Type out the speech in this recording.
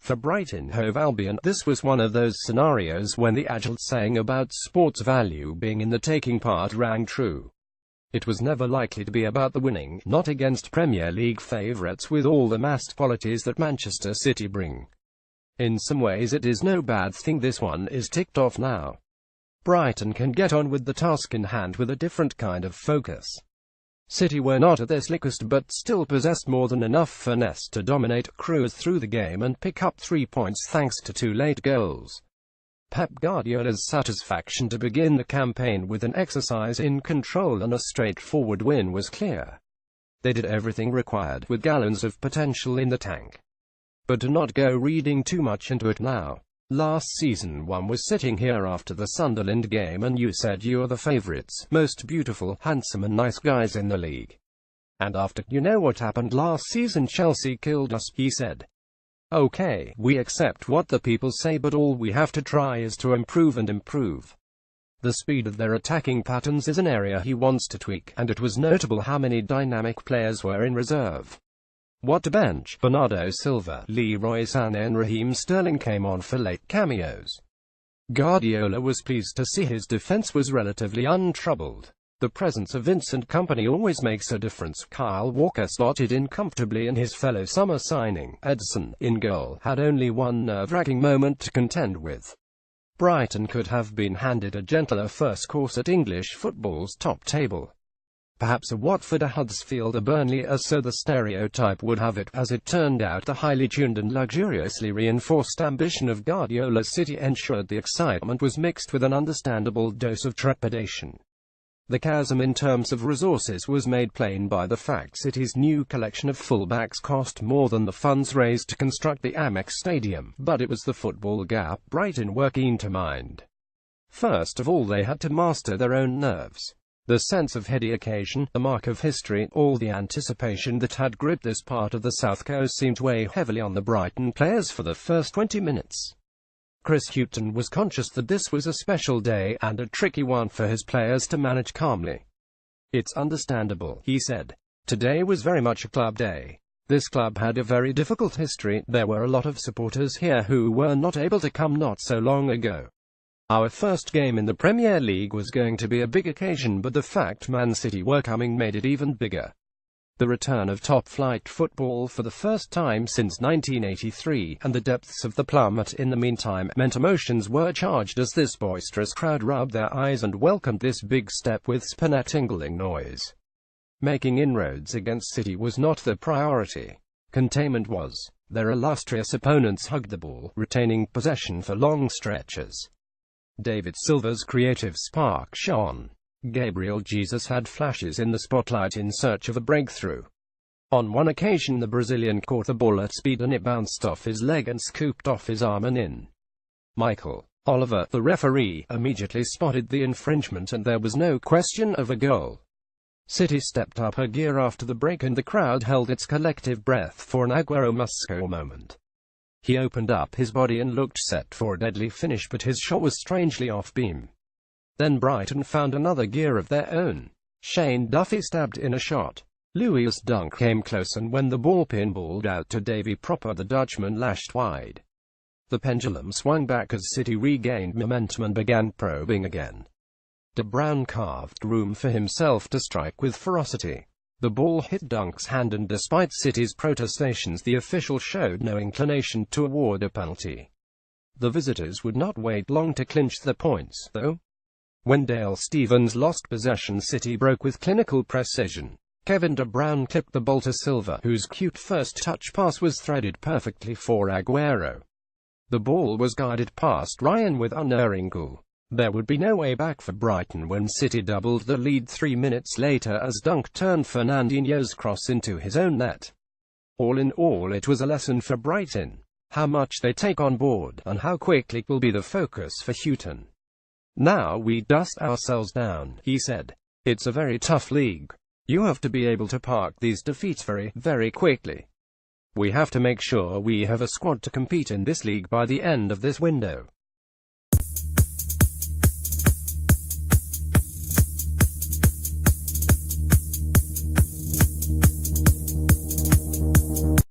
For Brighton Hove Albion, this was one of those scenarios when the age-old saying about sports value being in the taking part rang true. It was never likely to be about the winning, not against Premier League favourites with all the massed qualities that Manchester City bring. In some ways it is no bad thing this one is ticked off now. Brighton can get on with the task in hand with a different kind of focus. City were not at their slickest but still possessed more than enough finesse to dominate, cruise through the game and pick up 3 points thanks to 2 late goals. Pep Guardiola's satisfaction to begin the campaign with an exercise in control and a straightforward win was clear. They did everything required, with gallons of potential in the tank. But do not go reading too much into it now. Last season one was sitting here after the Sunderland game and you said you're the favourites, most beautiful, handsome and nice guys in the league. And after, you know what happened last season? Chelsea killed us, he said. Okay, we accept what the people say, but all we have to try is to improve and improve. The speed of their attacking patterns is an area he wants to tweak, and it was notable how many dynamic players were in reserve. What to bench? Bernardo Silva, Leroy Sané and Raheem Sterling came on for late cameos. Guardiola was pleased to see his defense was relatively untroubled. The presence of Vincent Kompany always makes a difference. Kyle Walker slotted in comfortably and his fellow summer signing, Ederson, in goal, had only one nerve-wracking moment to contend with. Brighton could have been handed a gentler first course at English football's top table. Perhaps a Watford, a Huddersfield, a Burnley, or so the stereotype would have it. As it turned out, the highly tuned and luxuriously reinforced ambition of Guardiola's City ensured the excitement was mixed with an understandable dose of trepidation. The chasm in terms of resources was made plain by the fact City's new collection of fullbacks cost more than the funds raised to construct the Amex Stadium, but it was the football gap Brighton were keen to mind. First of all, they had to master their own nerves. The sense of heady occasion, the mark of history, all the anticipation that had gripped this part of the South Coast seemed to weigh heavily on the Brighton players for the first 20 minutes. Chris Hughton was conscious that this was a special day, and a tricky one for his players to manage calmly. It's understandable, he said. Today was very much a club day. This club had a very difficult history. There were a lot of supporters here who were not able to come not so long ago. Our first game in the Premier League was going to be a big occasion, but the fact Man City were coming made it even bigger. The return of top-flight football for the first time since 1983, and the depths of the plummet in the meantime, meant emotions were charged as this boisterous crowd rubbed their eyes and welcomed this big step with spine-tingling noise. Making inroads against City was not the priority. Containment was. Their illustrious opponents hugged the ball, retaining possession for long stretches. David Silva's creative spark shone. Gabriel Jesus had flashes in the spotlight in search of a breakthrough. On one occasion the Brazilian caught the ball at speed and it bounced off his leg and scooped off his arm and in. Michael Oliver, the referee, immediately spotted the infringement and there was no question of a goal. City stepped up a gear after the break and the crowd held its collective breath for an Agüero must-score moment. He opened up his body and looked set for a deadly finish, but his shot was strangely off-beam. Then Brighton found another gear of their own. Shane Duffy stabbed in a shot. Louis' dunk came close, and when the ball pinballed out to Davy Proper, the Dutchman lashed wide. The pendulum swung back as City regained momentum and began probing again. De Bruyne carved room for himself to strike with ferocity. The ball hit Dunk's hand, and despite City's protestations, the official showed no inclination to award a penalty. The visitors would not wait long to clinch the points, though. When Dale Stephens lost possession, City broke with clinical precision. Kevin De Bruyne clipped the ball to Silva, whose cute first touch pass was threaded perfectly for Agüero. The ball was guided past Ryan with unerring cool. There would be no way back for Brighton when City doubled the lead 3 minutes later as Dunk turned Fernandinho's cross into his own net. All in all, it was a lesson for Brighton. How much they take on board, and how quickly will be the focus for Hughton. Now we dust ourselves down, he said. It's a very tough league. You have to be able to park these defeats very, very quickly. We have to make sure we have a squad to compete in this league by the end of this window.